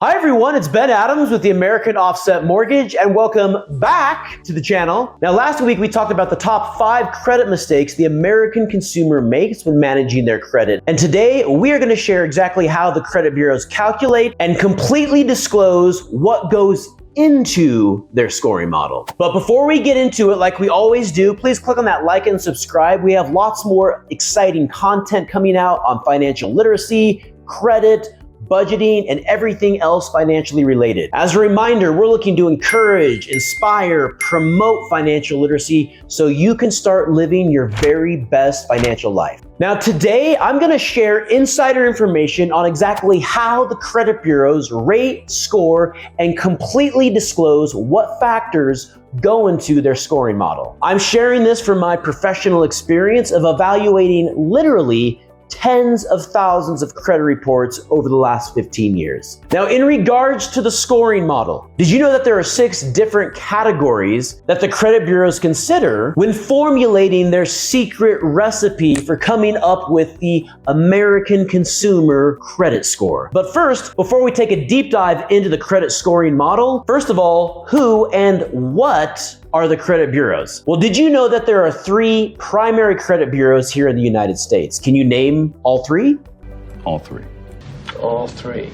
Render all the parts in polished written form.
Hi everyone, it's Ben Adams with the American Offset Mortgage, and welcome back to the channel. Now last week we talked about the top 5 credit mistakes the American consumer makes when managing their credit. And today we are going to share exactly how the credit bureaus calculate and completely disclose what goes into their scoring model. But before we get into it, like we always do, please click on that like and subscribe. We have lots more exciting content coming out on financial literacy, credit, budgeting, and everything else financially related. As a reminder, we're looking to encourage, inspire, promote financial literacy so you can start living your very best financial life. Now today, I'm gonna share insider information on exactly how the credit bureaus rate, score, and completely disclose what factors go into their scoring model. I'm sharing this from my professional experience of evaluating literally tens of thousands of credit reports over the last 15 years. Now, in regards to the scoring model, did you know that there are 6 different categories that the credit bureaus consider when formulating their secret recipe for coming up with the American consumer credit score? But first, before we take a deep dive into the credit scoring model, first of all, who and what are the credit bureaus? Well, did you know that there are 3 primary credit bureaus here in the United States? Can you name all 3? All 3. All 3.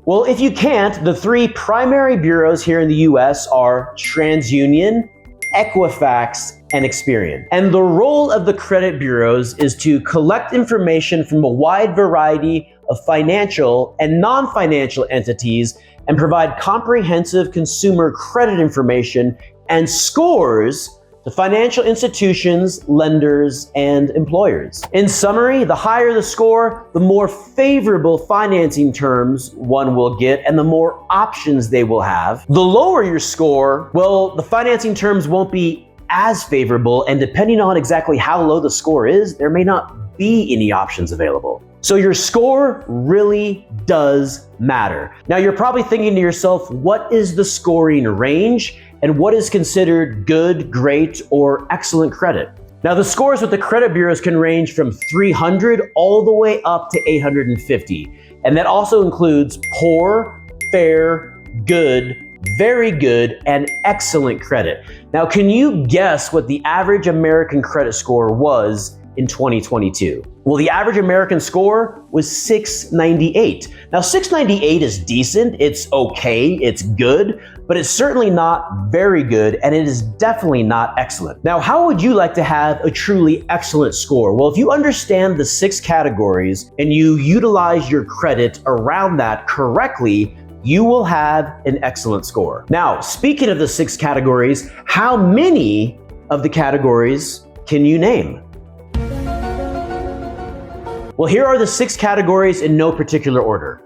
Well, if you can't, the 3 primary bureaus here in the US are TransUnion, Equifax, and Experian. And the role of the credit bureaus is to collect information from a wide variety of financial and non-financial entities and provide comprehensive consumer credit information and scores to financial institutions, lenders, and employers. In summary, the higher the score, the more favorable financing terms one will get and the more options they will have. The lower your score, well, the financing terms won't be as favorable, and depending on exactly how low the score is, there may not be any options available. So your score really does matter. Now you're probably thinking to yourself, what is the scoring range and what is considered good, great, or excellent credit? Now the scores with the credit bureaus can range from 300 all the way up to 850. And that also includes poor, fair, good, very good, and excellent credit. Now can you guess what the average American credit score was in 2022? Well, the average American score was 698. Now, 698 is decent, it's okay, it's good, but it's certainly not very good, and it is definitely not excellent. Now, how would you like to have a truly excellent score? Well, if you understand the 6 categories and you utilize your credit around that correctly, you will have an excellent score. Now, speaking of the 6 categories, how many of the categories can you name? Well, here are the 6 categories in no particular order.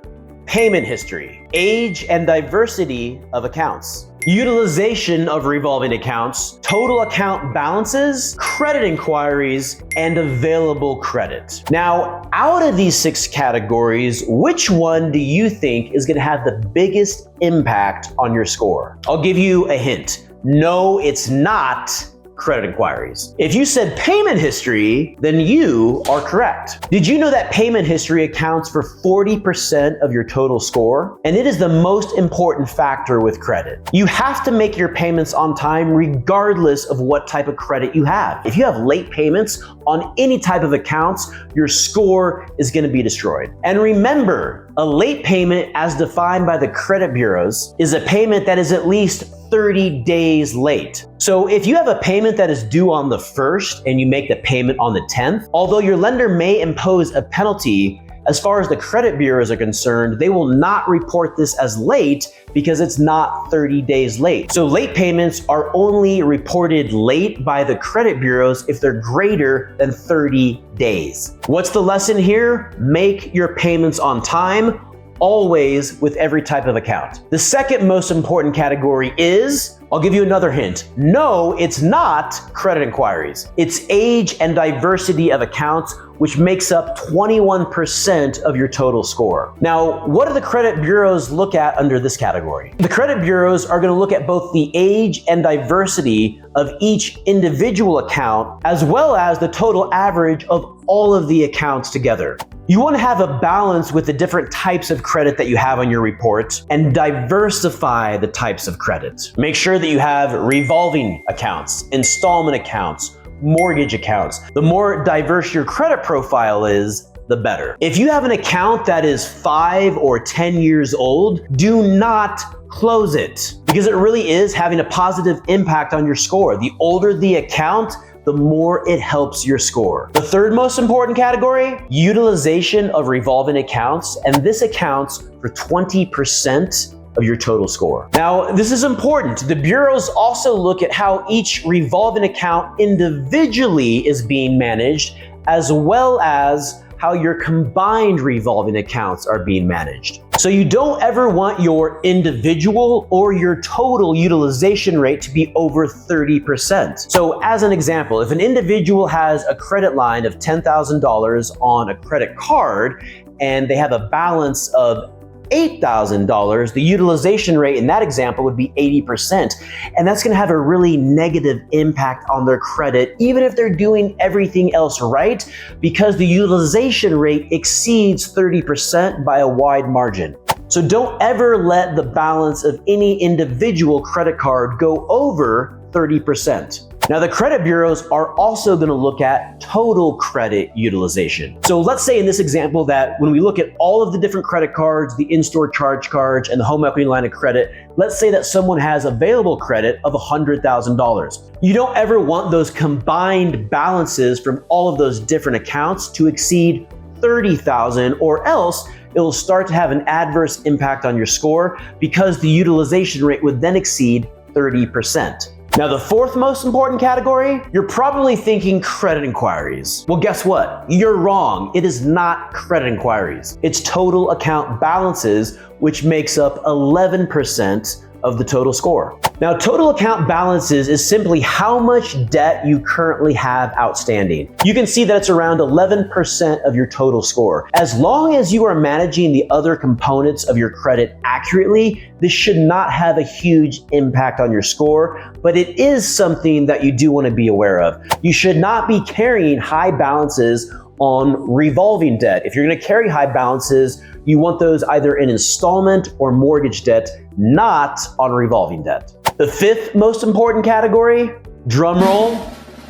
Payment history, age and diversity of accounts, utilization of revolving accounts, total account balances, credit inquiries, and available credit. Now, out of these 6 categories, which one do you think is going to have the biggest impact on your score? I'll give you a hint. No, it's not credit inquiries. If you said payment history, then you are correct. Did you know that payment history accounts for 40% of your total score? And it is the most important factor with credit. You have to make your payments on time regardless of what type of credit you have. If you have late payments on any type of accounts, your score is going to be destroyed. And remember, a late payment as defined by the credit bureaus is a payment that is at least 30 days late. So if you have a payment that is due on the 1st and you make the payment on the 10th, although your lender may impose a penalty, as far as the credit bureaus are concerned, they will not report this as late because it's not 30 days late. So late payments are only reported late by the credit bureaus if they're greater than 30 days. What's the lesson here? Make your payments on time, always, with every type of account. The second most important category is, I'll give you another hint. No, it's not credit inquiries. It's age and diversity of accounts, which makes up 21% of your total score. Now, what do the credit bureaus look at under this category? The credit bureaus are going to look at both the age and diversity of each individual account, as well as the total average of all of the accounts together. You want to have a balance with the different types of credit that you have on your report and diversify the types of credit. Make sure that you have revolving accounts, installment accounts, mortgage accounts. The more diverse your credit profile is, the better. If you have an account that is 5 or 10 years old, do not close it, because it really is having a positive impact on your score. The older the account, the more it helps your score. The third most important category, utilization of revolving accounts, and this accounts for 20% of your total score. Now, this is important. The bureaus also look at how each revolving account individually is being managed, as well as how your combined revolving accounts are being managed. So you don't ever want your individual or your total utilization rate to be over 30%. So as an example, if an individual has a credit line of $10,000 on a credit card and they have a balance of $8,000, the utilization rate in that example would be 80%. And that's gonna have a really negative impact on their credit, even if they're doing everything else right, because the utilization rate exceeds 30% by a wide margin. So don't ever let the balance of any individual credit card go over 30%. Now, the credit bureaus are also going to look at total credit utilization. So let's say in this example that when we look at all of the different credit cards, the in-store charge cards, and the home equity line of credit, let's say that someone has available credit of $100,000. You don't ever want those combined balances from all of those different accounts to exceed $30,000, or else it will start to have an adverse impact on your score because the utilization rate would then exceed 30%. Now, the fourth most important category, you're probably thinking credit inquiries. Well, guess what? You're wrong. It is not credit inquiries. It's total account balances, which makes up 11% of the total score. Now, total account balances is simply how much debt you currently have outstanding. You can see that it's around 11% of your total score. As long as you are managing the other components of your credit accurately, this should not have a huge impact on your score, but it is something that you do want to be aware of. You should not be carrying high balances on revolving debt. If you're going to carry high balances, you want those either in installment or mortgage debt, not on revolving debt. The fifth most important category, drum roll,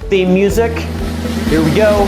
theme music. Here we go.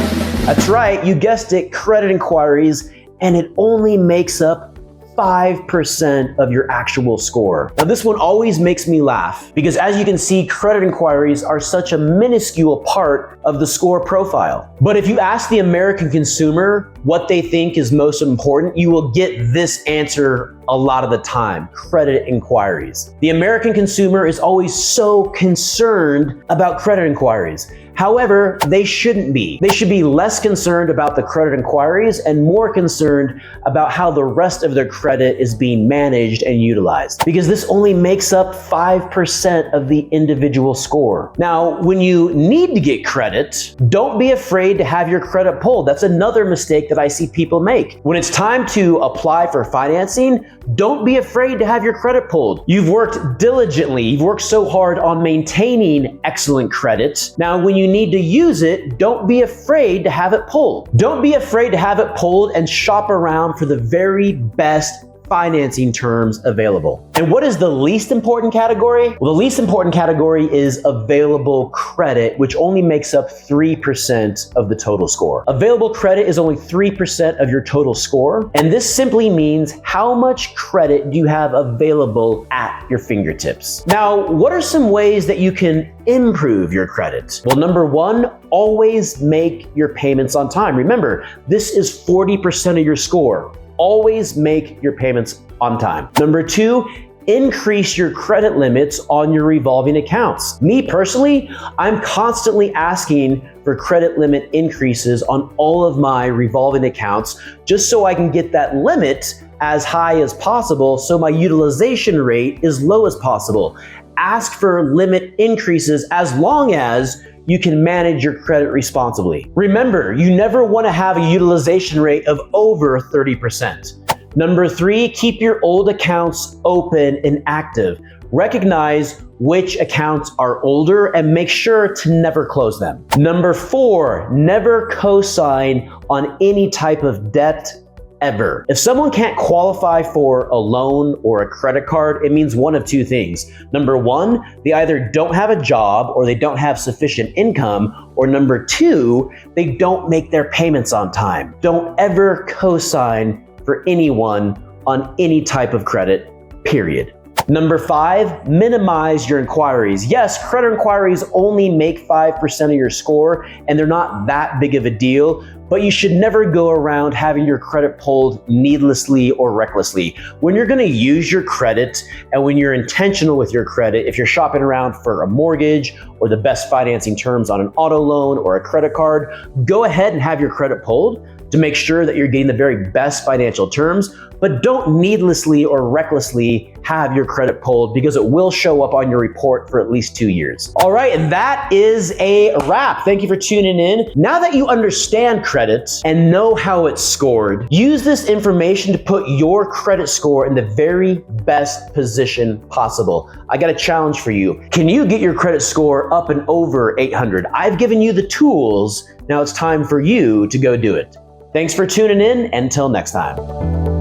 That's right, you guessed it, credit inquiries, and it only makes up 5% of your actual score. Now, this one always makes me laugh because, as you can see, credit inquiries are such a minuscule part of the score profile. But if you ask the American consumer what they think is most important, you will get this answer a lot of the time: credit inquiries. The American consumer is always so concerned about credit inquiries. However, they shouldn't be. They should be less concerned about the credit inquiries and more concerned about how the rest of their credit is being managed and utilized, because this only makes up 5% of the individual score. Now, when you need to get credit, don't be afraid to have your credit pulled. That's another mistake that I see people make. When it's time to apply for financing, don't be afraid to have your credit pulled. You've worked diligently. You've worked so hard on maintaining excellent credit. Now, when you need to use it, don't be afraid to have it pulled. Don't be afraid to have it pulled and shop around for the very best financing terms available. And what is the least important category? Well, the least important category is available credit, which only makes up 3% of the total score. Available credit is only 3% of your total score, and this simply means how much credit do you have available at your fingertips. Now, what are some ways that you can improve your credit? Well, number one, always make your payments on time. Remember, this is 40% of your score. Always make your payments on time. Number two, increase your credit limits on your revolving accounts. Me personally, I'm constantly asking for credit limit increases on all of my revolving accounts just so I can get that limit as high as possible so my utilization rate is low as possible. Ask for limit increases as long as you can manage your credit responsibly. Remember, you never want to have a utilization rate of over 30%. Number three, keep your old accounts open and active. Recognize which accounts are older and make sure to never close them. Number 4, never co-sign on any type of debt ever. If someone can't qualify for a loan or a credit card, it means one of two things. Number 1, they either don't have a job or they don't have sufficient income, or number 2, they don't make their payments on time. Don't ever co-sign for anyone on any type of credit, period. Number 5, minimize your inquiries. Yes, credit inquiries only make 5% of your score, and they're not that big of a deal, but you should never go around having your credit pulled needlessly or recklessly. When you're gonna use your credit and when you're intentional with your credit, if you're shopping around for a mortgage or the best financing terms on an auto loan or a credit card, go ahead and have your credit pulled to make sure that you're getting the very best financial terms, but don't needlessly or recklessly have your credit pulled because it will show up on your report for at least 2 years. All right, and that is a wrap. Thank you for tuning in. Now that you understand credit and know how it's scored, use this information to put your credit score in the very best position possible. I got a challenge for you. Can you get your credit score up and over 800? I've given you the tools. Now it's time for you to go do it. Thanks for tuning in. Until next time.